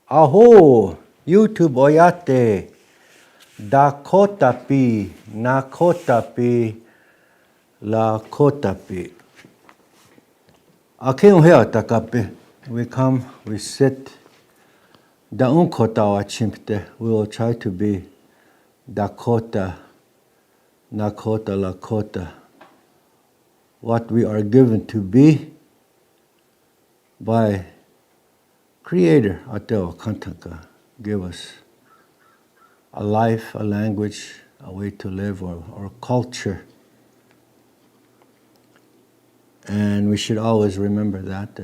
Aho, YouTube oyate, Dakota pi, Nakota pi, Lakota pi. Akeun hea takape. We come, we sit. Daunkota wachimpte. We will try to be Dakota, Nakota, Lakota. What we are given to be by Creator, Ateo Kantaka, give us a life, a language, a way to live, or culture. And we should always remember that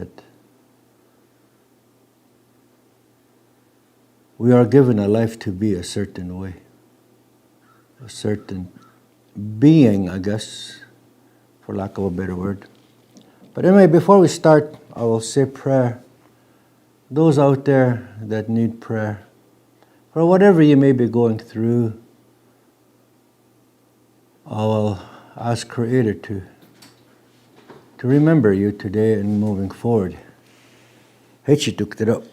we are given a life to be a certain way, a certain being, I guess, for lack of a better word. But anyway, before we start, I will say prayer. Those out there that need prayer, for whatever you may be going through, I will ask Creator to remember you today and moving forward. Hechi tuktero.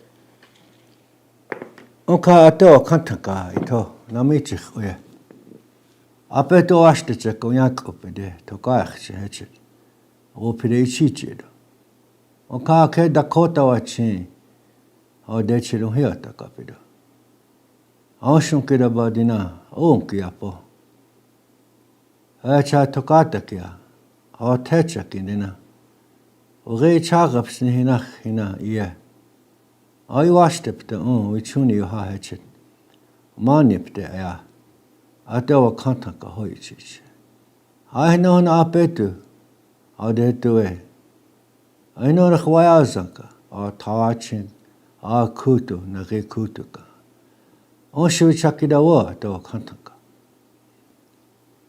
Onka ato kantaka ito namichich oya. Apeto ashtiche konyak opede to kaachche hechi. Opede ichichido. Onka ke Dakota wachi. O dechiro hiata kapido. Oshun kida badina onki apo. Acha tokata kia. O techa kinina. O rei chagaps ni hinach hina iya. O iwashtepte wichuni yoha hechet. Manipte ya. Atewa kantaka hoichich. I know na apetu. O detu e. I know na khwayazanka. O tawachin. O kutu na re kutuka. O shivichakida wa atewa kantaka.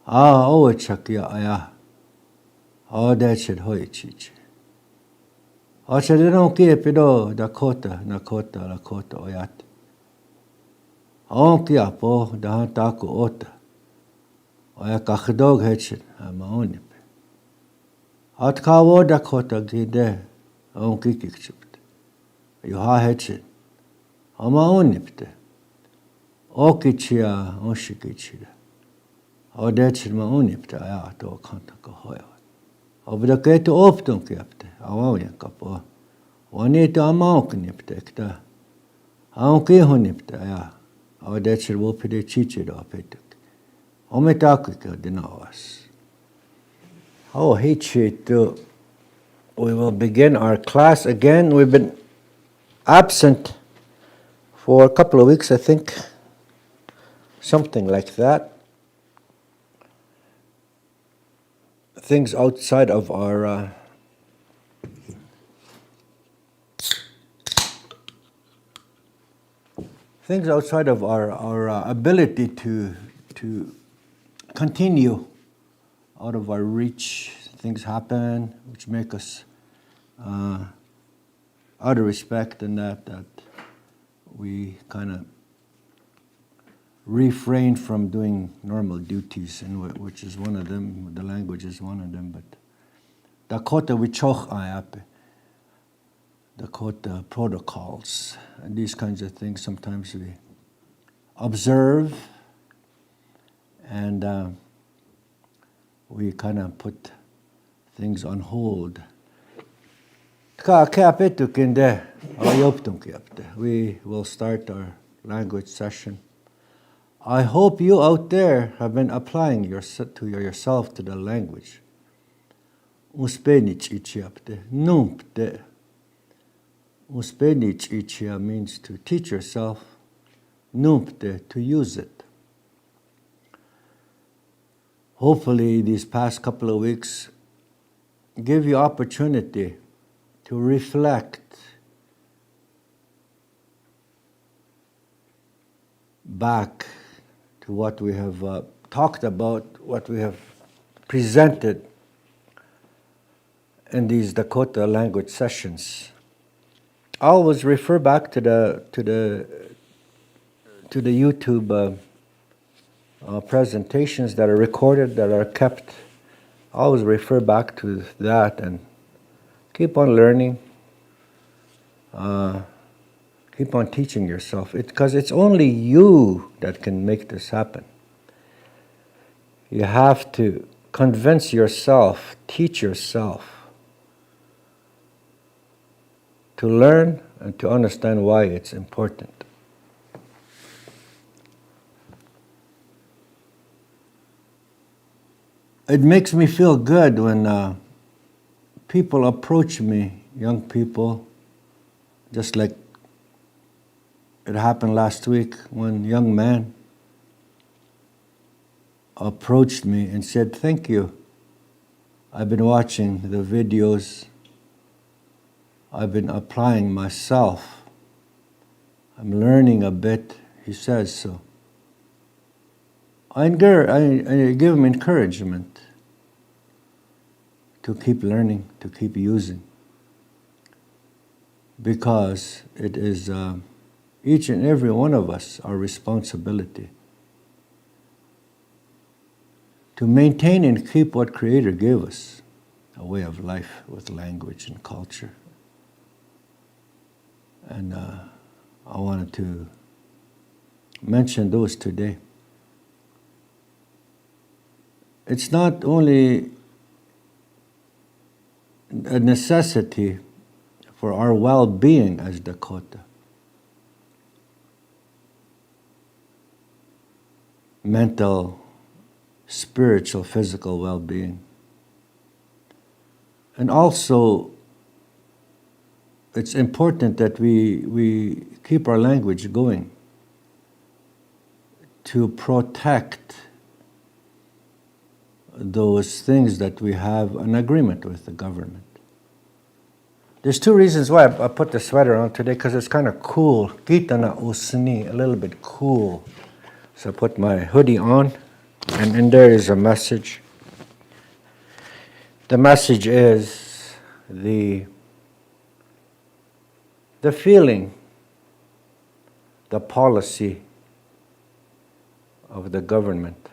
O chakia aya. O dechet hoichich. O chedino ki epido Dakota, Nakota, Lakota oyat. O ki apo dahan taku ota. Oya kakhdog hechet amaonip. At kawo Dakota gide on kikikchupt. Yoha hechet. Amaonipte. O kichia on shikichida. O dechet maonipte ayat o kantaka hoya. Obdaketu optum kiapte, awawian kapo. Wanita amaoknipte ekta. Aonkihonipte ya. Awdechir wopide chichid apetuk. Ometakika dinawas. Oh, hichit. We will begin our class again. We've been absent for a couple of weeks, I think. Something like that. Things outside of our ability to continue out of our reach. Things happen which make us out of respect, and that we kind of refrain from doing normal duties, and which is one of them. The language is one of them. But Dakota wichoch Iapi, Dakota protocols, and these kinds of things. Sometimes we observe, and we kind of put things on hold. We will start our language session. I hope you out there have been applying yourself to the language. Uspenic ichiapte, numpte. Uspenic ichia means to teach yourself, numpte, to use it. Hopefully these past couple of weeks give you opportunity to reflect back to what we have talked about, what we have presented in these Dakota language sessions. I always refer back to the YouTube presentations that are recorded, that are kept. I always refer back to that and keep on learning, Keep on teaching yourself. Because it's only you that can make this happen. You have to convince yourself, teach yourself to learn and to understand why it's important. It makes me feel good when people approach me, young people, just like it happened last week. One young man approached me and said, "Thank you. I've been watching the videos. I've been applying myself. I'm learning a bit," he says so. I give him encouragement to keep learning, to keep using, because it is each and every one of us our responsibility to maintain and keep what Creator gave us, a way of life with language and culture. And I wanted to mention those today. It's not only a necessity for our well-being as Dakota. Mental, spiritual, physical well-being. And also, it's important that we keep our language going to protect those things that we have an agreement with the government. There's two reasons why I put the sweater on today, because it's kind of cool. Kita na usni, a little bit cool. So I put my hoodie on, and in there is a message. The message is the feeling, the policy of the government,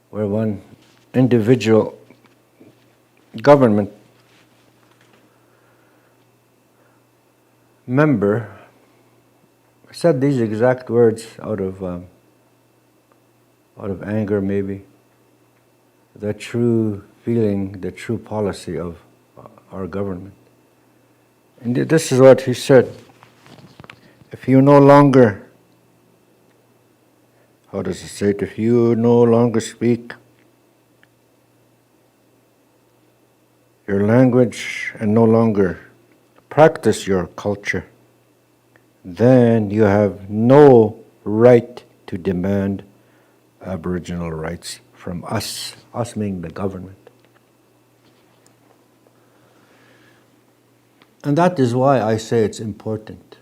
where one individual government member said these exact words out of anger, maybe. The true feeling, the true policy of our government. And this is what he said. If you no longer, how does it say it? If you no longer speak your language and no longer practice your culture, then you have no right to demand Aboriginal rights from us meaning the government. And that is why I say it's important.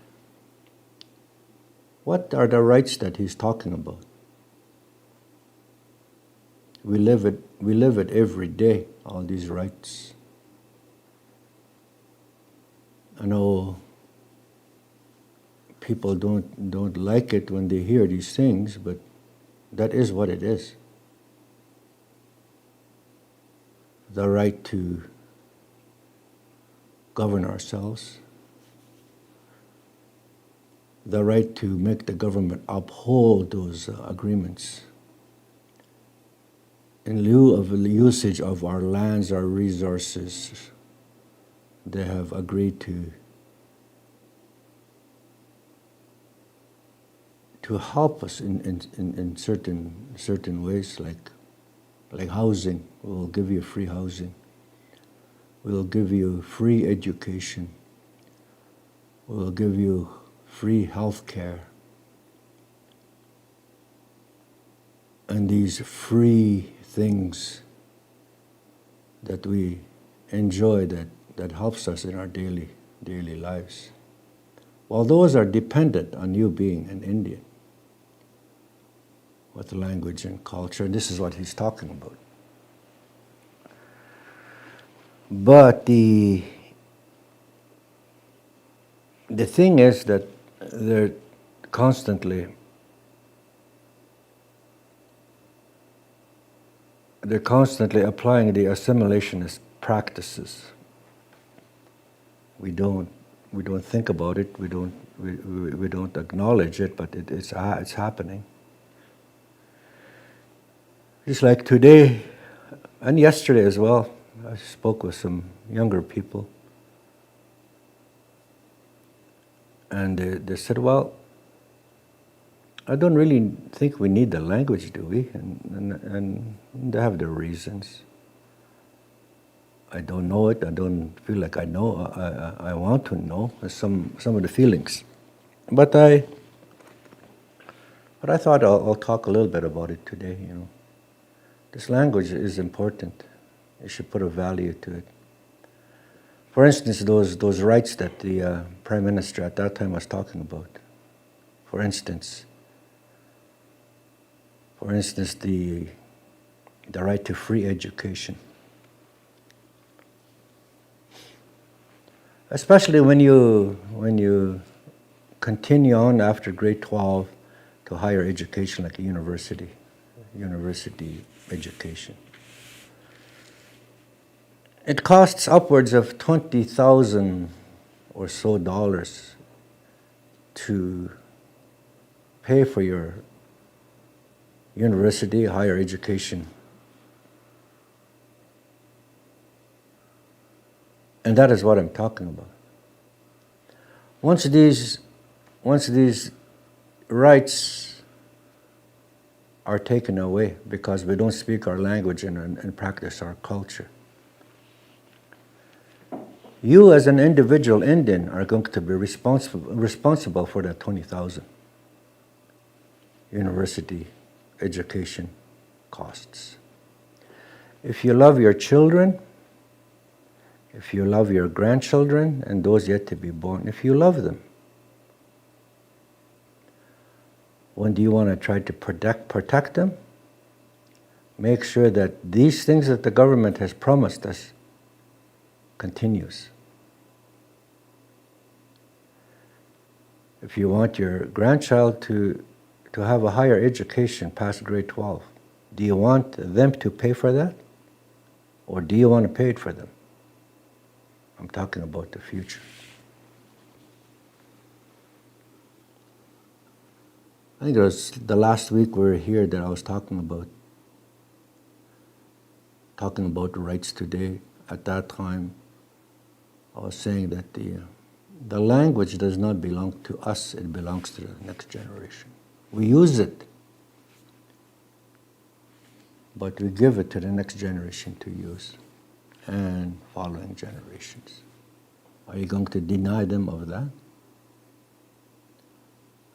What are the rights that he's talking about? We live it every day, all these rights. I know people don't like it when they hear these things, but that is what it is. The right to govern ourselves, the right to make the government uphold those agreements in lieu of the usage of our lands, our resources. They have agreed to help us in certain ways, like housing. We'll give you free housing. We'll give you free education. We'll give you free health care. And these free things that we enjoy that helps us in our daily lives. Well, those are dependent on you being an Indian with language and culture. And this is what he's talking about. But the thing is that they're constantly applying the assimilationist practices. We don't think about it, we don't acknowledge it, but it's happening. Just like today and yesterday as well, I spoke with some younger people, and they said, well, I don't really think we need the language, do we? And they have their reasons. I don't know it. I don't feel like I know. I want to know some of the feelings, but I thought I'll talk a little bit about it today. This language is important. You should put a value to it. For instance, those rights that the Prime Minister at that time was talking about. For instance, the right to free education. Especially when you continue on after grade 12 to higher education like a university education. It costs upwards of $20,000 or so to pay for your university, higher education. And that is what I'm talking about. Once these rights are taken away because we don't speak our language and practice our culture, you as an individual Indian are going to be responsible for that 20,000 university education costs. If you love your children, if you love your grandchildren and those yet to be born, if you love them, when do you want to try to protect them? Make sure that these things that the government has promised us continues. If you want your grandchild to have a higher education past grade 12, do you want them to pay for that? Or do you want to pay it for them? I'm talking about the future. I think it was the last week we were here that I was talking about the rights today. At that time, I was saying that the language does not belong to us, it belongs to the next generation. We use it, but we give it to the next generation to use and following generations. Are you going to deny them of that?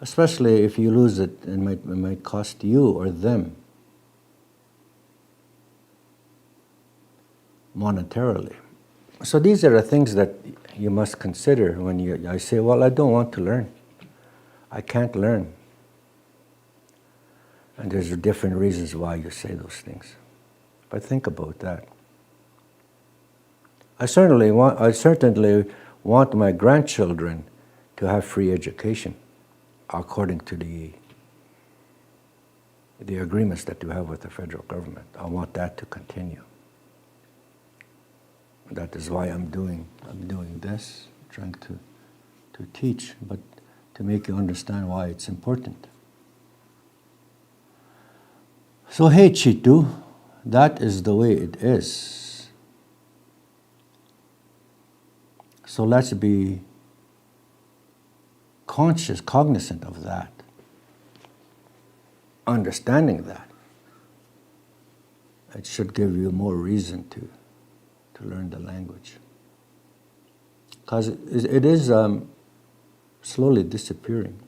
Especially if you lose it, it might cost you or them monetarily. So these are the things that you must consider when I say, well, I don't want to learn. I can't learn. And there's different reasons why you say those things. But think about that. I certainly want my grandchildren to have free education according to the agreements that you have with the federal government. I want that to continue. That is why I'm doing this, trying to teach, but to make you understand why it's important. So hey Chitu, that is the way it is. So let's be cognizant of that, understanding that. It should give you more reason to learn the language. Because it is slowly disappearing.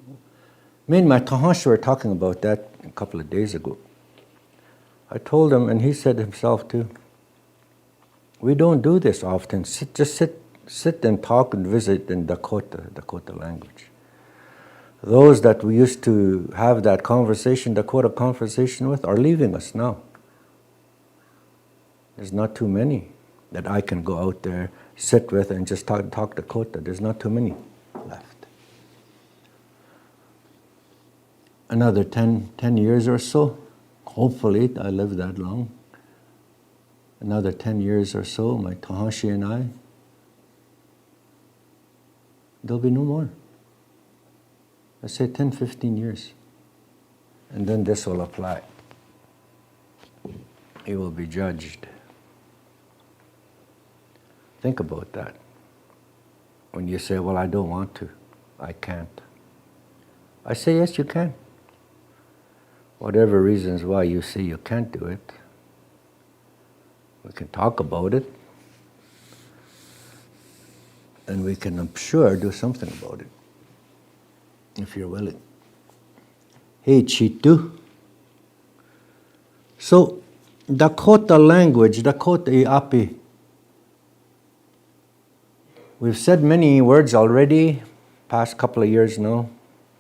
Me and my Tahashi were talking about that a couple of days ago. I told him, and he said himself too, we don't do this often. Just sit and talk and visit in Dakota language. Those that we used to have that Dakota conversation with, are leaving us now. There's not too many that I can go out there, sit with, and just talk Dakota. There's not too many left. Another 10 years or so, hopefully I live that long. Another 10 years or so, my Tahashi and I there'll be no more. Let's say 10, 15 years. And then this will apply. You will be judged. Think about that. When you say, well, I don't want to, I can't. I say, yes, you can. Whatever reasons why you say you can't do it, we can talk about it, and we can, I'm sure, do something about it, if you're willing. Hey, Chitu. So, Dakota language, Dakota Iapi. We've said many words already, past couple of years now,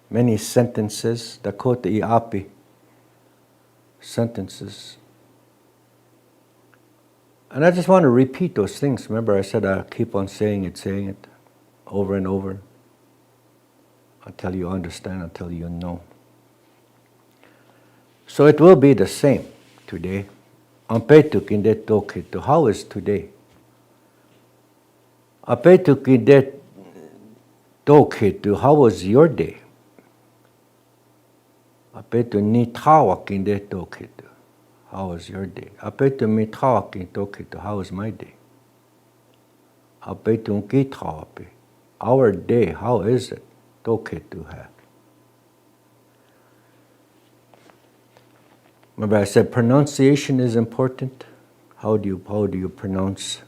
many sentences, Dakota Iapi. Sentences. And I just want to repeat those things. Remember I said I'll keep on saying it over and over until you understand, until you know. So it will be the same today. Ampetu kindet tokitu. How is today? Apetu kindet tokitu. How was your day? Apetu ni tawa kindet tokitu. How was your day? Apetu mi tawa kindet tokitu. How was my day? Apetu ki tawapi. Our day, how is it? Tokitu ha. Remember I said pronunciation is important. How do you pronounce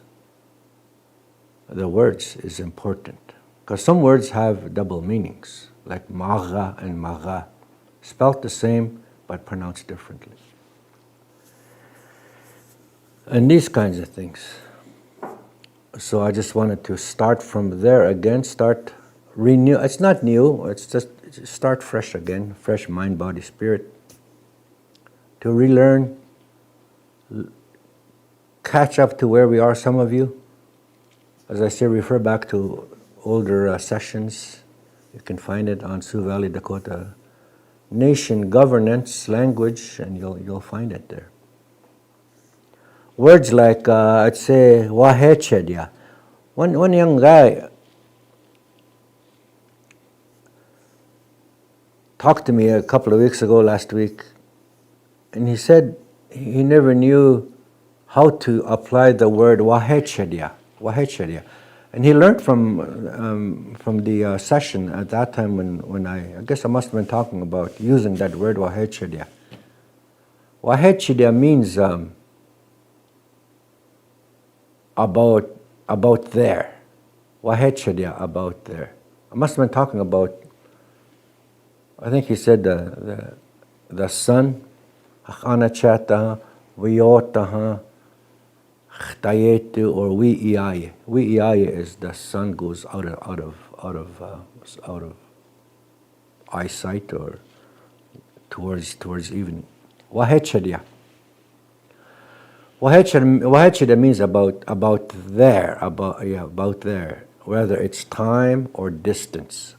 the words is important. Because some words have double meanings, like maga and maga. Spelled the same, but pronounced differently. And these kinds of things. So I just wanted to start from there again, start renew. It's not new, it's just start fresh again, fresh mind, body, spirit. To relearn, catch up to where we are, some of you. As I say, refer back to older sessions. You can find it on Sioux Valley, Dakota. Nation, governance, language, and you'll find it there. Words like, I'd say, wahechedya. One young guy talked to me a couple of weeks ago, last week, and he said he never knew how to apply the word wahechedya. Wahechedya. And he learned from the session at that time when I guess I must have been talking about using that word wahechedya. Wahechedya means about there. Wahechedya, about there. I must have been talking about, I think he said the sun, Achanachataha, Vyotaha, Chtayetu, or Wi'iaye. Wi'iaye is the sun goes out of eyesight or towards evening. Wahechedya. Wahechedya means about there, about there, whether it's time or distance.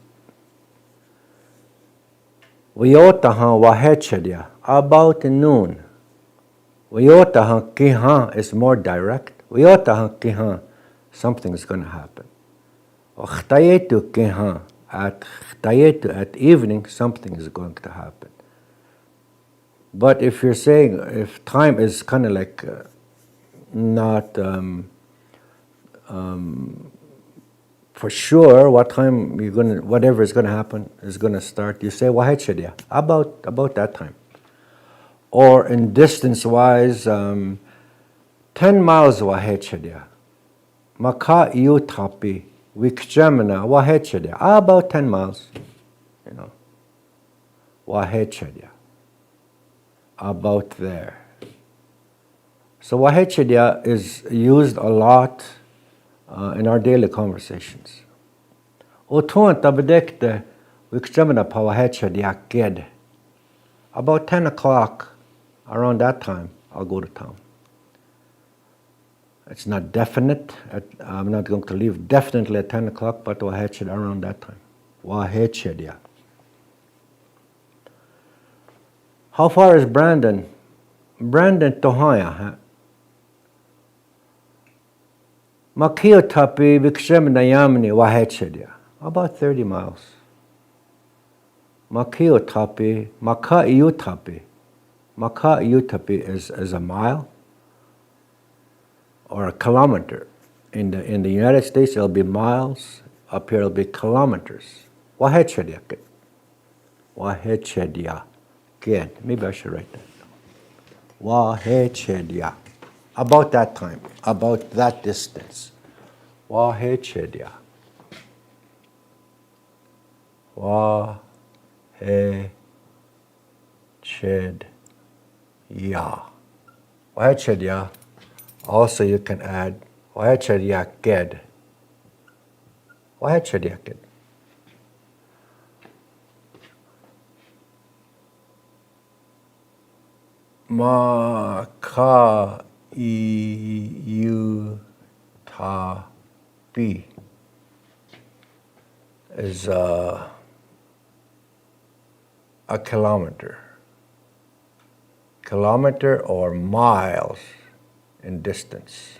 Vyotaha wahechedya, about noon. Vyotaha kiha is more direct. Vyotaha kiha, something is going to happen. Chtayetu kiha, at evening, something is going to happen. But if you're saying, if time is kind of like not for sure what time whatever is going to happen is going to start, you say wahechedya, about that time. Or in distance-wise, 10 miles wahechedya. Maka Iapi, Wikjamana wahechedya, about 10 miles, wahechedya. About there. So wahechedya is used a lot in our daily conversations. Otuan tabedekte wikjamana pa wahechedya ked. About 10 o'clock, around that time, I'll go to town. It's not definite. I'm not going to leave definitely at 10 o'clock, but wahechedya around that time. Wahechedya. How far is Brandon? Brandon Tohaya. Makio tapi bikshemna yamni wahechedya. About 30 miles. Maka Iutapi is a mile or a kilometer. In the United States, it'll be miles. Up here, it'll be kilometers. Wahechediakit. Again, maybe I should write that. Wahechedia. About that time, about that distance. Wahechedia. Wahechedia. Also, you can add Wahechediaked. Wahechediaked. Maka Iutapi is a kilometer. Kilometer or miles in distance.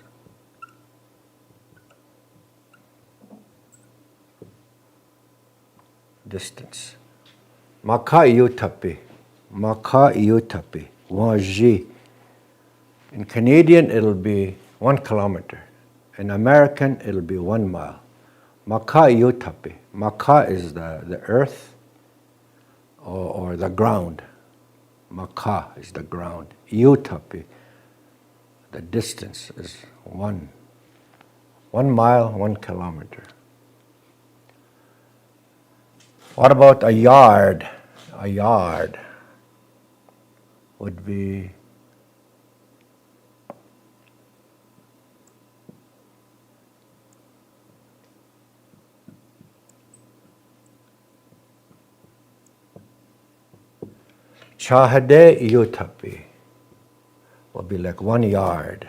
Maka Iutapi. 1G. In Canadian, it'll be 1 kilometer. In American, it'll be 1 mile. Maka Iutapi. Maka is the earth or the ground. Maka is the ground. Iutapi, the distance is 1 mile, 1 kilometer. What about a yard? A yard would be Chahade Iutapi will be like 1 yard.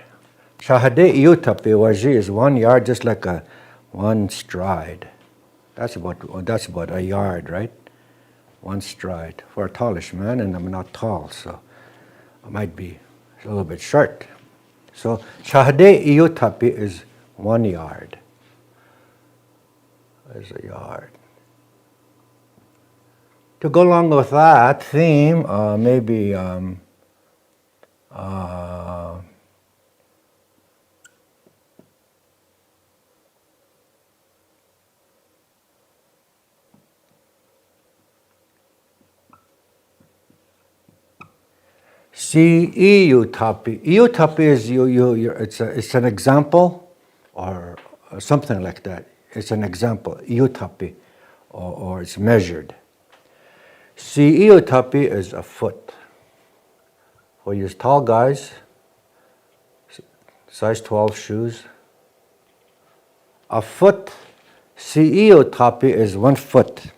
Chahade Iutapi Waji is 1 yard, just like a 1 stride. That's about a yard, right? 1 stride for a tallish man, and I'm not tall, so I might be a little bit short. So Chahade Iutapi is 1 yard. There's a yard. To go along with that theme, maybe Iutapi. Iutapi is it's an example or something like that. It's an example. Iutapi, or it's measured. Iutapi is a foot. For you tall guys, size 12 shoes, a foot. Iutapi is 1 foot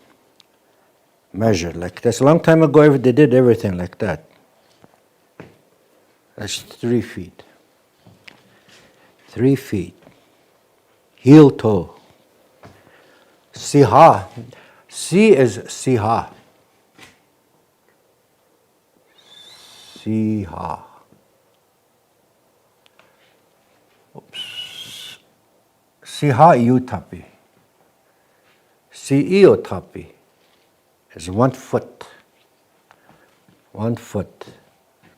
measured like this. A long time ago, they did everything like that. That's 3 feet. 3 feet. Heel toe. Siha. Si is siha. Siha. Oops. Siha Iutapi. Iutapi is 1 foot. 1 foot.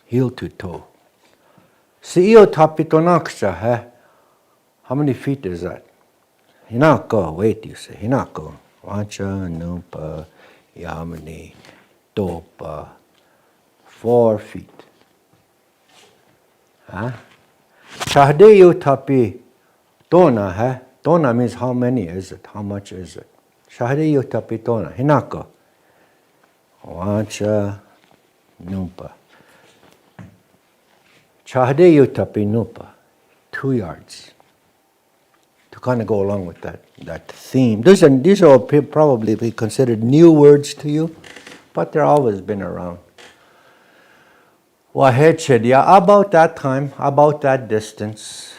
Heel to toe. Iutapi tonaksha, how many feet is that? Hinako, wait, you say. Hinako. Vancha, Nupa, Yamani, Topa. 4 feet. Chahde Iutapi tona, Tona means how many is it? How much is it? Chahde Iutapi tona. Hinako. Vancha, Nupa. Chahde Iutapi Nupa. 2 yards. To kind of go along with that theme. These will probably be considered new words to you, but they've always been around. Wahechedia, about that time, about that distance.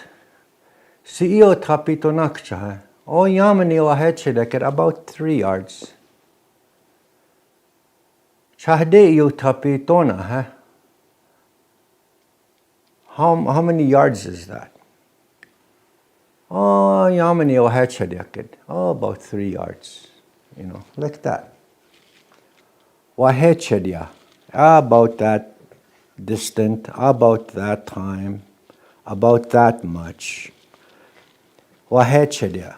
Iutapi tonakcha. O Yamani wahechedia, about 3 yards. Chahde Iutapi tona, How many yards is that? Oh, yamani wahechadiakid. Oh, about 3 yards. Like that. Wahechadia. About that distant, about that time, about that much. Wahechadia.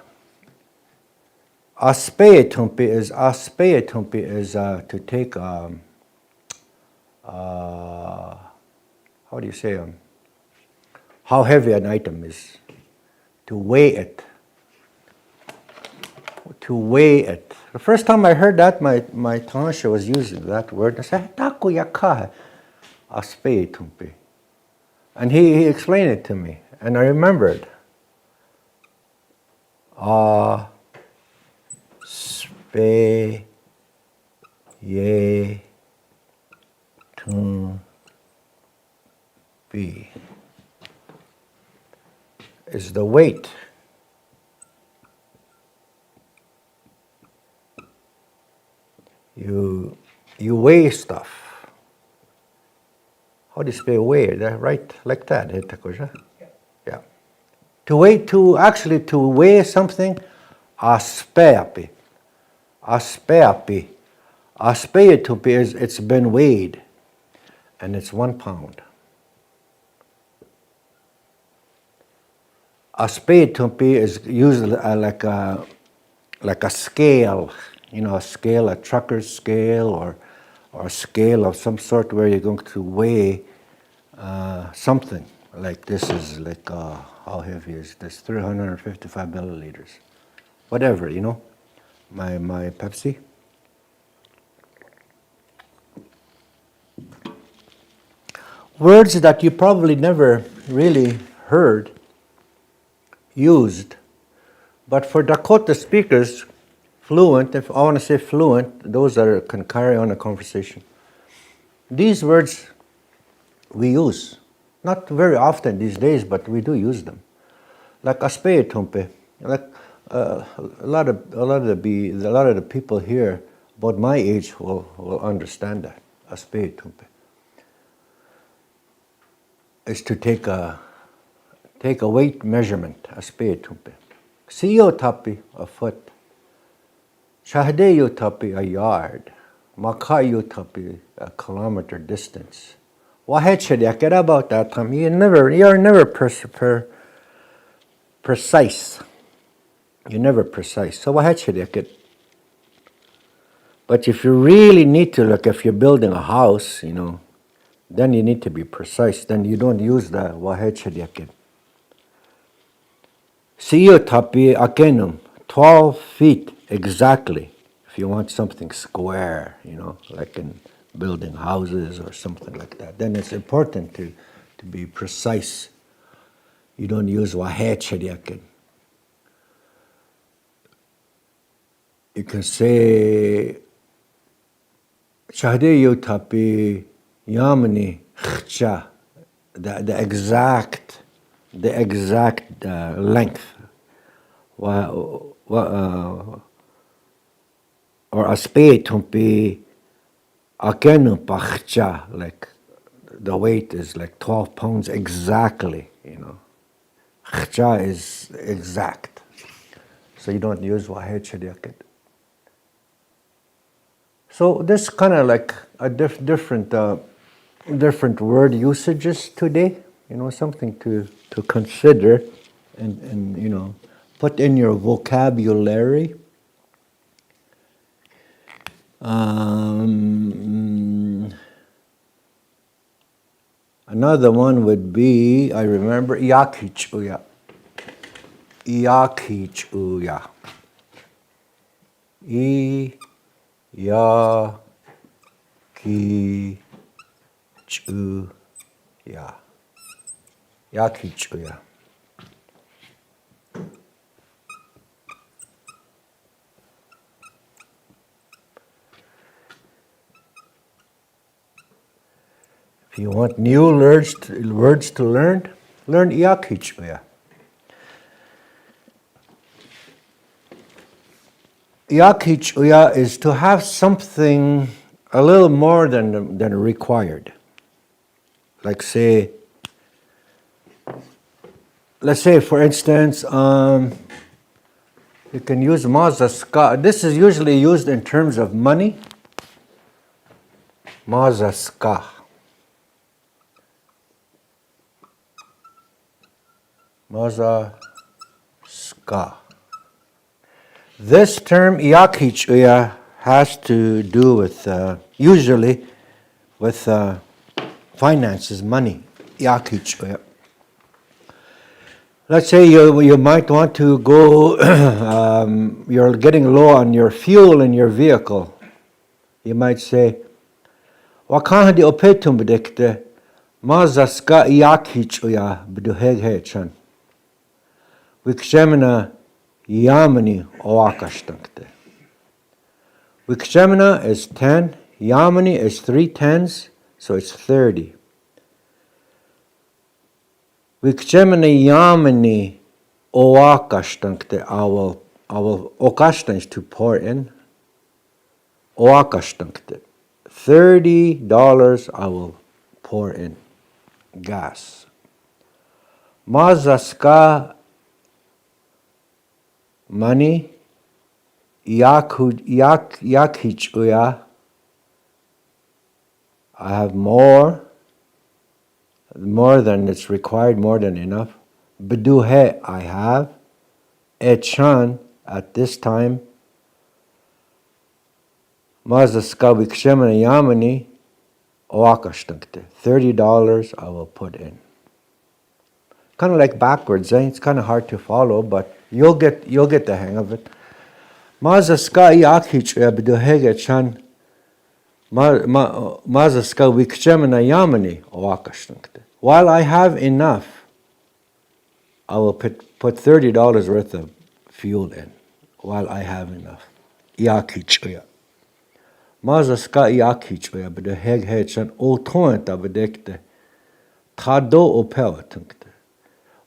Aspeyatumpi is to take how do you say how heavy an item is, to weigh it. To weigh it. The first time I heard that, my Tansha was using that word. I said, "Taku yaka, aspeyatumpi," and he explained it to me, and I remembered. Spe ye tum be is the weight. You weigh stuff. How do you spell weigh? Right, like that, yeah. To weigh something, aspeapi. Aspeatumpi is it's been weighed, and it's 1 pound. Aspeatumpi is usually like a scale, a scale, a trucker's scale, or a scale of some sort where you're going to weigh something. Like this is like, how heavy is this? 355 milliliters. Whatever, my Pepsi. Words that you probably never really heard used, but for Dakota speakers, fluent, if I want to say fluent, those that can carry on a conversation, these words we use. Not very often these days, but we do use them. Like aspeyatumpe. Like a lot of the people here about my age will understand that. Aspeyatumpe is to take a weight measurement. Aspeyatumpe. Siyotapi, a foot. Shahdeyotapi, a yard. Makayotapi, a kilometer distance. Wahechadiakid, about that time. You're never precise. You're never precise. So wahechadiakid. But if you really need to, like if you're building a house, then you need to be precise. Then you don't use the wahechadiakid. Siyotapi akenum, 12 feet exactly. If you want something square, like in building houses or something like that, then it's important to be precise. You don't use wahechadiakid. You can say Shahdeyotapi yamani khcha, the exact length, or aspeyatumpi akenu pachcha, like the weight is like 12 pounds exactly, Khcha is exact. So you don't use wahechadiakid. So this kind of like a different word usages today, something to consider and put in your vocabulary. Another one would be, I remember, Iakichuya. Iakichuya. Iakichuya. Iakichuya. If you want new words to learn Iakichuya. Iakichuya is to have something a little more than required. Like say, let's say, for instance, you can use mazaska. This is usually used in terms of money. Mazaska. Mazaska. This term iakichuya has to do with usually with finances, money. Iakichuya. Let's say you might want to go, you're getting low on your fuel in your vehicle. You might say, Wakahadi opetum bedekte, mazaska iakichuya beduheghe-chan. Wikshemina yamani oakashtankte. Wikshemina is 10, yamani is 3 10s, so it's 30. Wikshemina yamani oakashtankte, I will okashtan is to pour in. Oakashtankte. $30 I will pour in gas. Mazaska money yakichuya. I have more than it's required, more than enough. Beduhe I have. Echan at this time. Mazaska wikshemana yamani oakashtankte. $30 I will put in. Kind of like backwards, eh? It's kind of hard to follow, but you'll get the hang of it. Mazaska iakichuya beduhege chan. Mazaska wikshemana yamani oakashtankte. While I have enough, I will put $30 worth of fuel in. While I have enough. Iakichuya. Mazaska iakichuya beduhege chan otoenta bedekte. Tado opelatankte.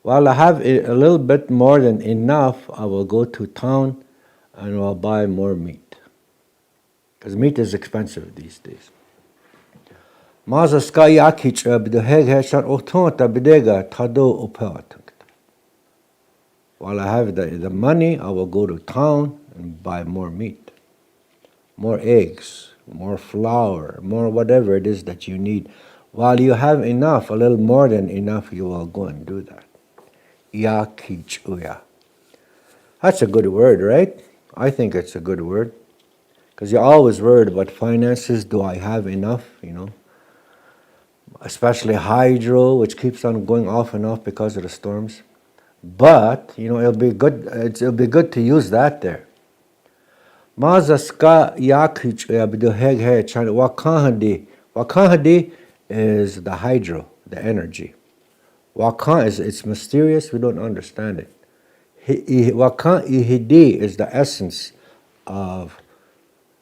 While I have a little bit more than enough, I will go to town and I'll buy more meat. Because meat is expensive these days. Mazaska iakichuya beduhege chan otoenta bedega tado opelatankte. While I have the money, I will go to town and buy more meat. More eggs, more flour, more whatever it is that you need. While you have enough, a little more than enough, you will go and do that. Iakichuya. That's a good word, right? I think it's a good word. Because you're always worried about finances. Do I have enough? Especially hydro, which keeps on going off and off because of the storms. But, it'll be good to use that there. Mazaska yakichuya beduheghe chan wakahadi. Wakahadi is the hydro, the energy. Wakan it's mysterious, we don't understand it. Wakan ihidi is the essence of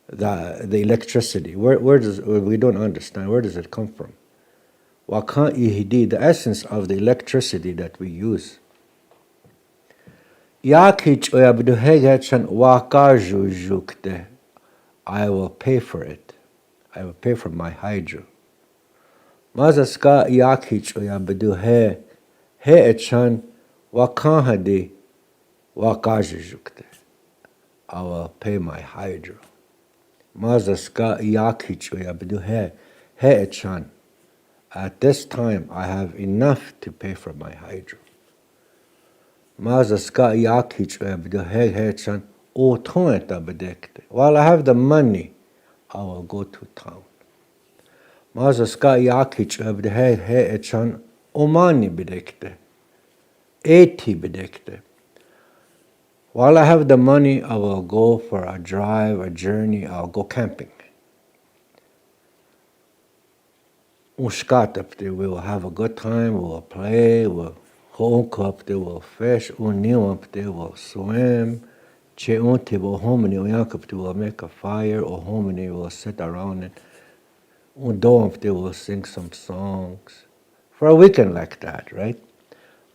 the electricity. We don't understand, where does it come from? Wakan ihidi, the essence of the electricity that we use. Yakichuya beduhege chan wakajujukte. I will pay for it. I will pay for my hydro. Mazaska yakichuya beduhe echan wakahadi wakajujukte. I will pay my hydro. Mazaska yakichuya beduhe echan. At this time I have enough to pay for my hydro. Mazaska yakichuya beduhe echan otoenta bedekte. While I have the money, I will go to town. Mazaska yakichuya beduhe echan omani bedekte. 80 bedekte. While I have the money, I will go for a drive, a journey, I'll go camping. Uskatapte, we will have a good time, we will play, we'll honkapte, we'll fish, uniwampte, we'll swim. Cheunte will homini, uyankapte, we'll make a fire, or homini will sit around it. Undoampte will sing some songs. For a weekend like that, right?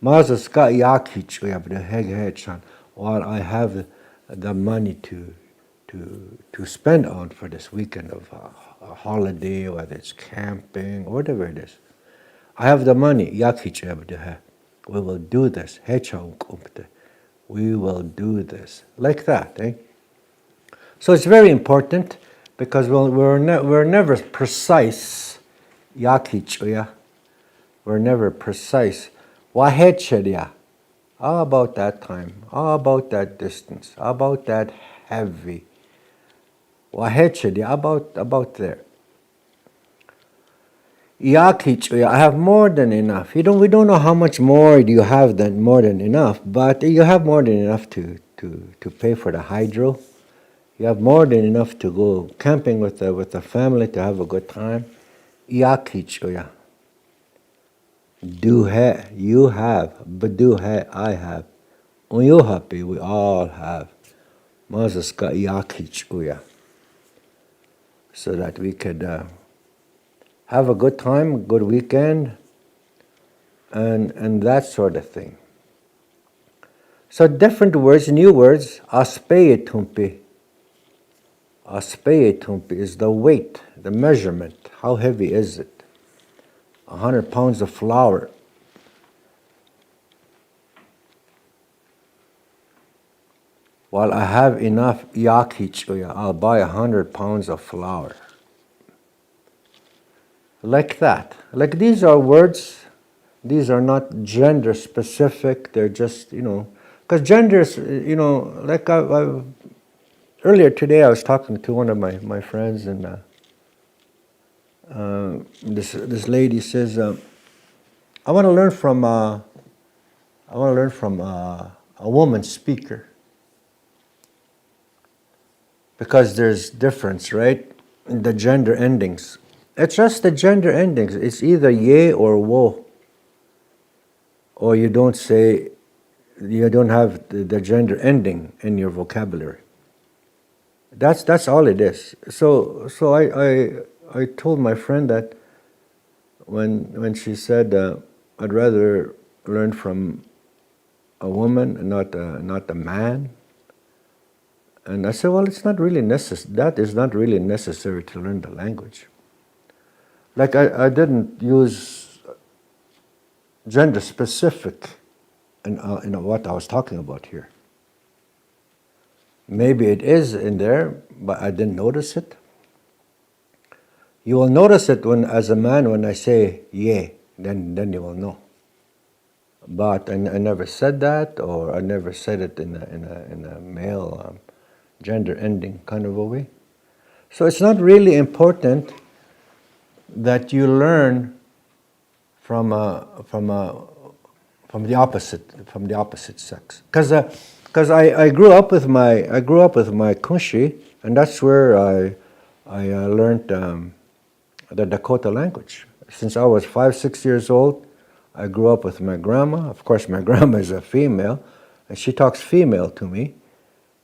Mazaska yakichuya beduhege. While I have the money to spend on for this weekend of a holiday, whether it's camping or whatever it is, I have the money. Yakichuya beduhe. We will do this. We will do this. Like that, eh? So it's very important because we're never precise. We're never precise. How about that time? How about that distance? How about that heavy? About there. I have more than enough. We don't know how much more you have than more than enough, but you have more than enough to pay for the hydro. You have more than enough to go camping with the family to have a good time. Do hai, you have, but do hai, I have. You happy, we all have. Mazaska iakichuya. So that we could have a good time, good weekend, and that sort of thing. So different words, new words. Aspeyetumpi. Aspeyetumpi is the weight, the measurement. How heavy is it? 100 pounds of flour. While I have enough yakichuya, I'll buy 100 pounds of flour. Like that. Like these are words, these are not gender specific, they're just, because genders, like earlier today I was talking to one of my friends, and this lady says, I want to learn from a woman speaker, because there's difference, right, in the gender endings. It's just the gender endings. It's either ye or wo. Or you don't say, you don't have the gender ending in your vocabulary. That's all it is. So I told my friend that when she said, I'd rather learn from a woman and not a man. And I said, well, it's not really necessary. That is not really necessary to learn the language. Like I didn't use gender specific in what I was talking about here. Maybe it is in there, but I didn't notice it. You will notice it as a man, when I say "yeah," then you will know. But I never said that, or I never said it in a male gender ending kind of a way. So it's not really important that you learn from the opposite sex, because I grew up with my kunshi, and that's where I learned the Dakota language. Since I was 5-6 years old, I grew up with my grandma. Of course, my grandma is a female, and she talks female to me.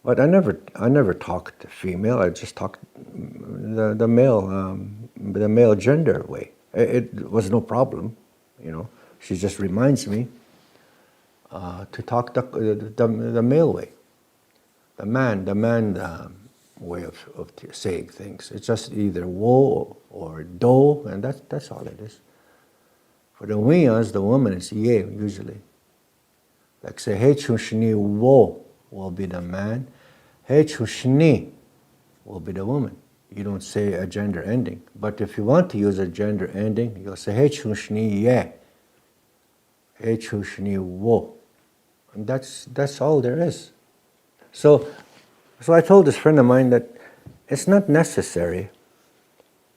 But I never talked female. I just talked the male gender way. It was no problem, She just reminds me to talk the male way, the man way of saying things. It's just either wo or do, and that's all it is. For the Wiyans, the woman is ye usually. Like say he chushni wo will be the man, he chushni will be the woman. You don't say a gender ending. But if you want to use a gender ending, you'll say he chushni ye, he chushni wo. And that's all there is. So I told this friend of mine that it's not necessary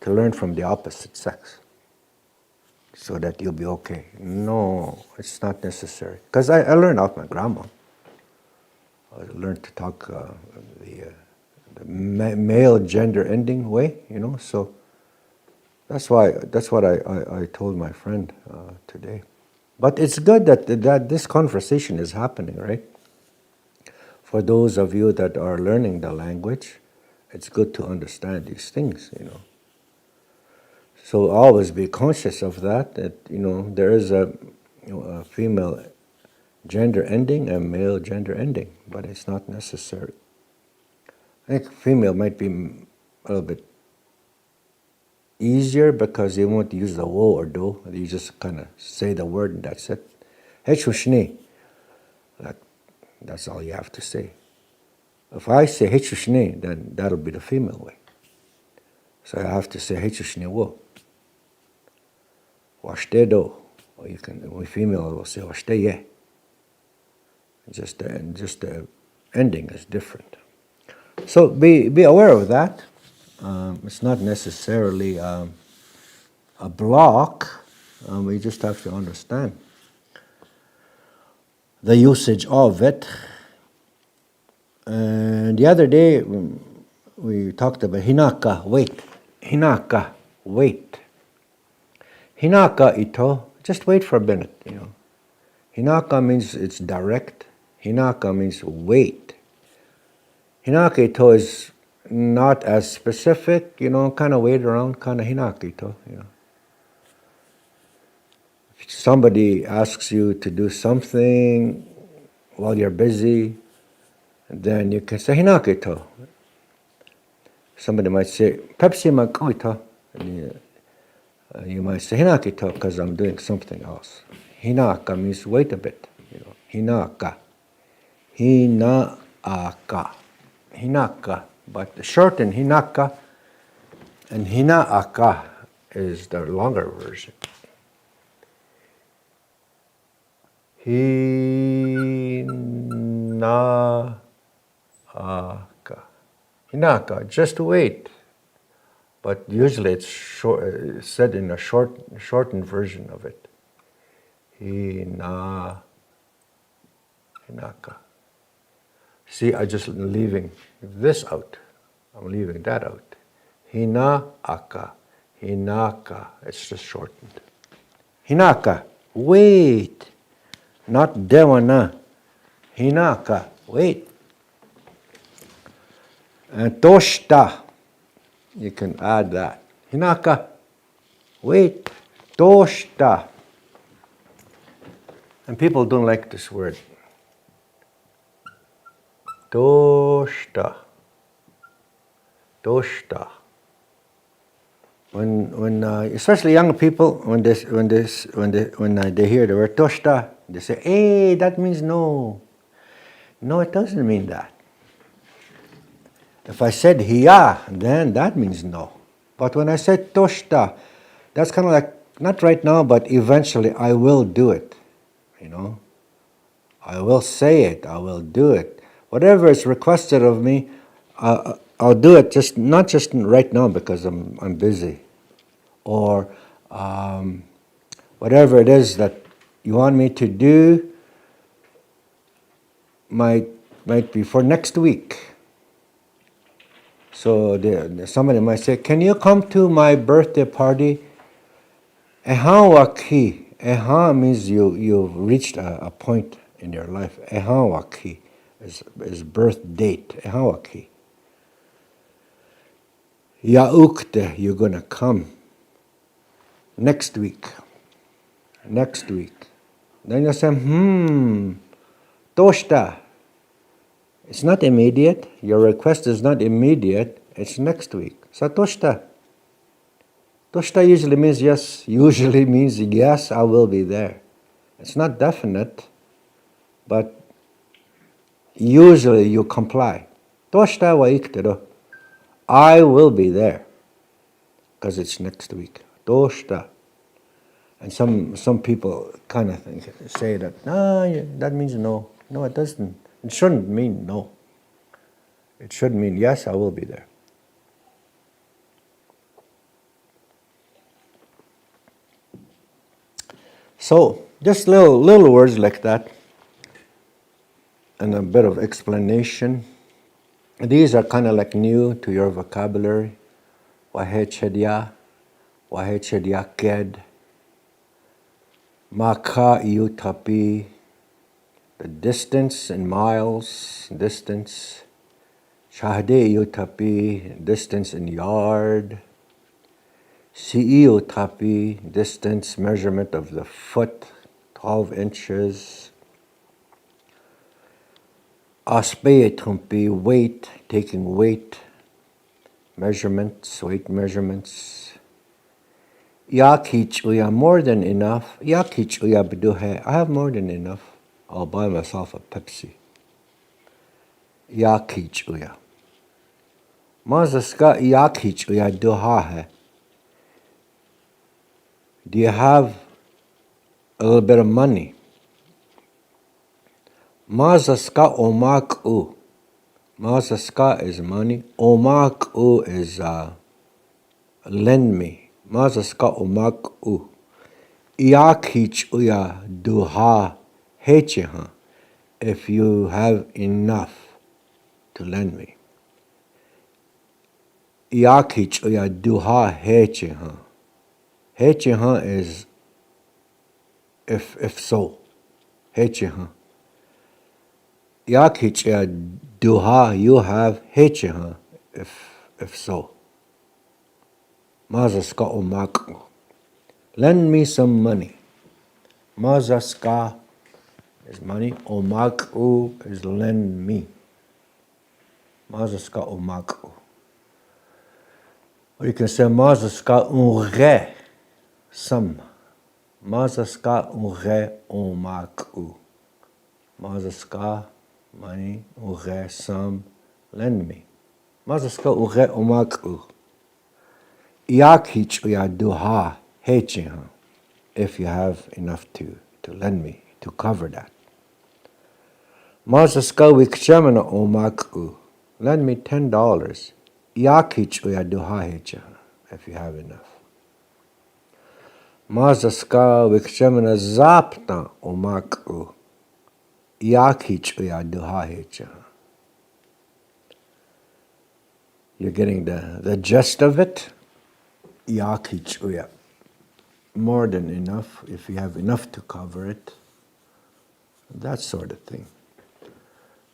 to learn from the opposite sex so that you'll be okay. No, it's not necessary. Because I learned off my grandma. I learned to talk the male gender ending way, So that's what I told my friend today. But it's good that this conversation is happening, right? For those of you that are learning the language, it's good to understand these things, So always be conscious of that there is a female gender ending and male gender ending, but it's not necessary. I think female might be a little bit easier because you won't use the wo or do. You just kind of say the word and that's it. Hechushni. That's all you have to say. If I say Hechushni, then that'll be the female way. So I have to say Hechushni wo. Washtedo. Or you can, with female, will say Washteye. Just the ending is different. So be aware of that. It's not necessarily a block. We just have to understand the usage of it. And the other day we talked about hinaka, wait. Hinaka, wait. Hinaka ito, just wait for a minute, Hinaka means it's direct. Hinaka means wait. Hinaka ito is not as specific, kind of wait around, kind of hinaka ito, If somebody asks you to do something while you're busy, then you can say hinaka ito. Somebody might say, Pepsi magko ito. And you might say hinaka ito because I'm doing something else. Hinaka means wait a bit, Hinaka. Hinaaka. Hinaka. But the shortened hinaka and hinaaka is the longer version. Hinaka. Hinaka, just wait. But usually it's said in a shortened version of it. Hinaka. See, I just leaving this out. I'm leaving that out. Hinaaka. Hinaka. It's just shortened. Hinaka. Wait. Not dewana. Hinaka. Wait. And toshta. You can add that. Hinaka. Wait. Toshta. And people don't like this word. Toshta. Toshta. When especially young people, when they hear the word toshta, they say, "Hey, that means no." No, it doesn't mean that. If I said hiya, then that means no. But when I said toshta, that's kind of like not right now, but eventually I will do it. I will say it. I will do it. Whatever is requested of me, I'll do it. Not just right now because I'm busy, or whatever it is that you want me to do might be for next week. So somebody might say, "Can you come to my birthday party?" Ehawaki. Eha means you've reached a point in your life. Ehawaki is birth date. Ehawaki. Yaukte, you're gonna come next week. Next week. Then you say, toshta. It's not immediate. Your request is not immediate. It's next week. So toshta. Toshta usually means yes. Usually means yes, I will be there. It's not definite, but usually you comply. Toshta wa ikteru. I will be there because it's next week. Toshta. And some people kind of say that, that means no. No, it doesn't. It shouldn't mean no. It should mean yes, I will be there. So, just little words like that and a bit of explanation. These are kind of like new to your vocabulary. Wahechedya, Wahechedya-ked, Maka iutapi, the distance in miles, distance. Shahde iutapi, distance in yard. Siiotapi, distance, measurement of the foot, 12 inches. Aspeyetumpi, weight, taking weight, measurements, weight measurements. Yakichuya, more than enough. Yakichuya biduhe, I have more than enough. I'll buy myself a Pepsi. Yakichuya. Mazaska yakichuya duhahe. Do you have a little bit of money? Mazaska omaku. Mazaska is money. Omaku is lend me. Mazaska omaku. Iakichuya duha hecheha. If you have enough to lend me. Iakichuya duha hecheha. Hecheha is if so. Hecheha. Iakichuya duha, you have hecheha if so. Mazaska omaku. Lend me some money. Mazaska is money. Omaku is lend me. Mazaska omaku. Or you can say mazaska unre. Some. Mazaska unre omaku. Mazaska, money, unre, some, lend me. Mazaska unre omaku. Iakichuya duha hecheha. If you have enough to lend me, to cover that. Mazaska wikchamana omaku. Lend me $10. Iakichuya duha hecheha. If you have enough. Mazaska wikchamana zapta omaku. Iakichuya duha hecheha. You're getting the gist of it? Iakichuya. More than enough, if you have enough to cover it. That sort of thing.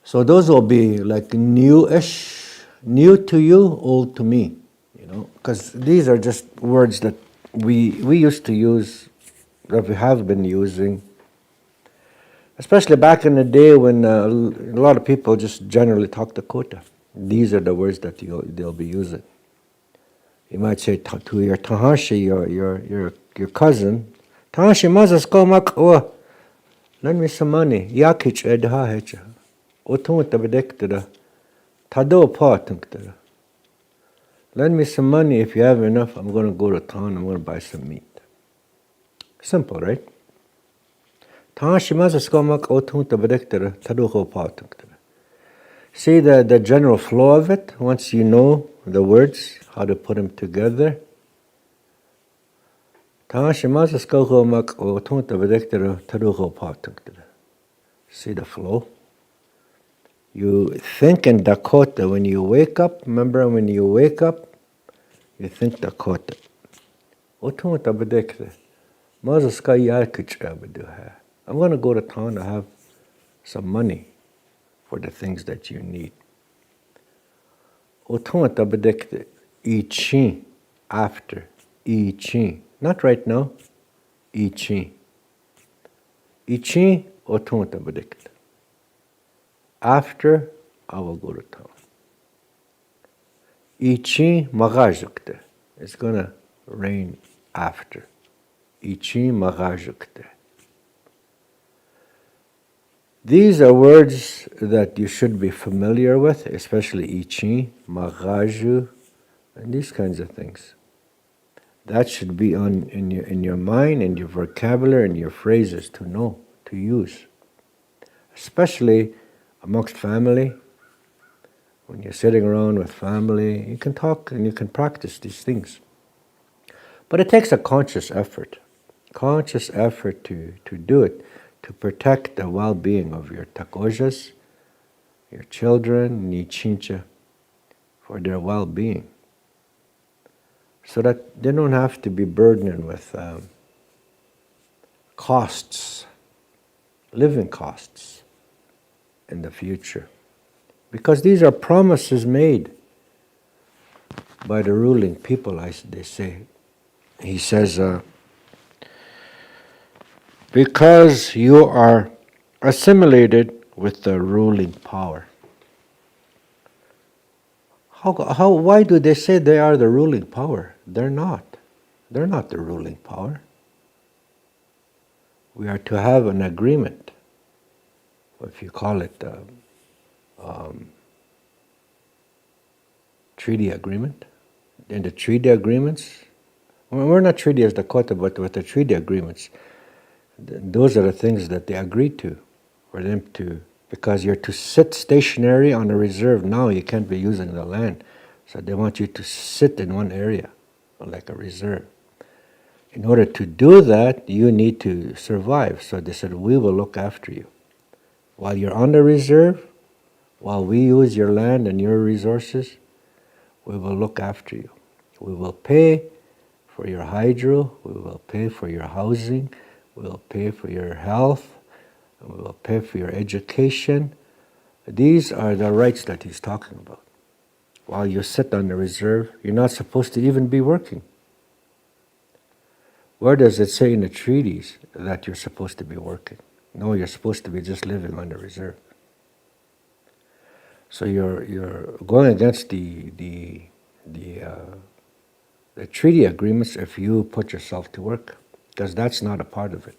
So those will be like newish, new to you, old to me, because these are just words that we used to use, that we have been using, especially back in the day when a lot of people just generally talk Dakota. These are the words that they'll be using. You might say to your Tahashi, your cousin, Tahashi mazasko mak lend me some money. Yakich edha hecha. Otumta bedektera. Tado patunktera. Lend me some money. If you have enough, I'm going to go to town. I'm going to buy some meat. Simple, right? Tahashi mazasko mak otumta bedektera. Tado patunktera. See the general flow of it once you know the words, how to put them together. See the flow? You think in Dakota when you wake up. Remember when you wake up, you think Dakota. I'm going to go to town to have some money for the things that you need. After. Not right now. After, I will go to town. It's going to rain after. These are words that you should be familiar with, especially ichi, magaju, and these kinds of things. That should be in your mind, in your vocabulary, in your phrases to know, to use. Especially amongst family. When you're sitting around with family, you can talk and you can practice these things. But it takes a conscious effort to do it, to protect the well-being of your takojas, your children, nichincha, for their well-being. So that they don't have to be burdened with costs, living costs in the future. Because these are promises made by the ruling people, they say. He says, because you are assimilated with the ruling power. Why do they say they are the ruling power? They're not. They're not the ruling power. We are to have an agreement, if you call it treaty agreement. In the treaty agreements, well, we're not treaty as Dakota, but with the treaty agreements, those are the things that they agreed to, for them to, because you're to sit stationary on a reserve now, you can't be using the land. So they want you to sit in one area, like a reserve. In order to do that, you need to survive. So they said, we will look after you. While you're on the reserve, while we use your land and your resources, we will look after you. We will pay for your hydro, we will pay for your housing, we will pay for your health, and we will pay for your education. These are the rights that he's talking about. While you sit on the reserve, you're not supposed to even be working. Where does it say in the treaties that you're supposed to be working? No, you're supposed to be just living on the reserve. So you're going against the treaty agreements if you put yourself to work, because that's not a part of it.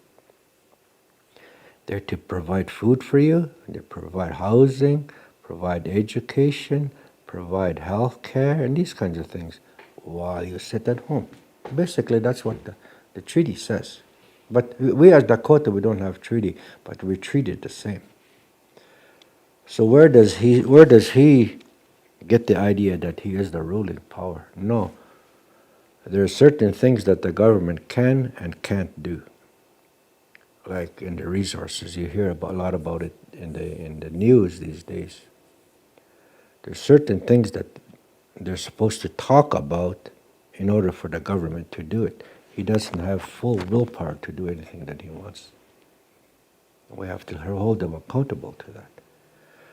They're to provide food for you, they provide housing, provide education, provide health care, and these kinds of things while you sit at home. Basically, that's what the treaty says. But we as Dakota, we don't have treaty, but we treat it the same. So where does he get the idea that he is the ruling power? No. There are certain things that the government can and can't do. Like in the resources, you hear a lot about it in the news these days. There's certain things that they're supposed to talk about in order for the government to do it. He doesn't have full willpower to do anything that he wants. We have to hold him accountable to that.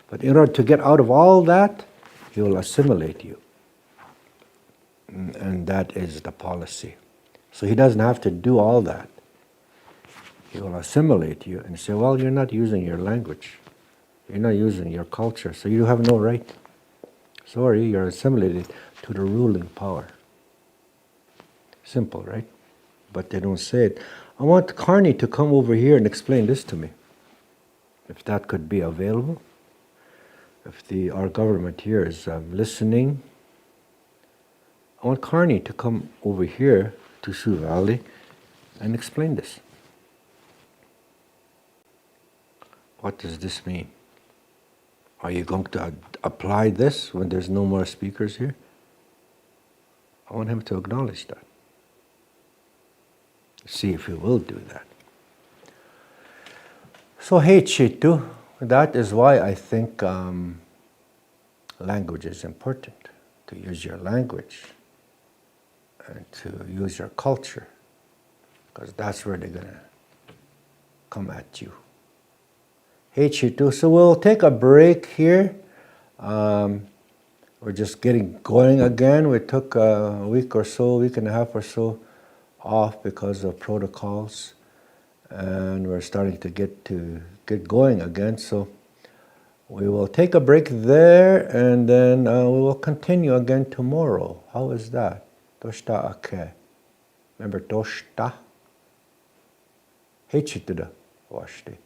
But in order to get out of all that, he will assimilate you. And that is the policy. So he doesn't have to do all that. He will assimilate you and say, well, you're not using your language. You're not using your culture, so you have no right. Sorry, you're assimilated to the ruling power. Simple, right? But they don't say it. I want Carney to come over here and explain this to me, if that could be available. If our government here is listening, I want Carney to come over here to Sioux Valley and explain this. What does this mean? Are you going to apply this when there's no more speakers here? I want him to acknowledge that. See if he will do that. So, hey Chitu, that is why I think language is important. To use your language and to use your culture, because that's where they're going to come at you. Hey Chitu, so we'll take a break here. We're just getting going again. We took a week and a half or so off because of protocols, and we're starting to get going again. So we will take a break there, and then we will continue again tomorrow. How is that? Toshta ake. Remember toshta? Hey Chitu da washti.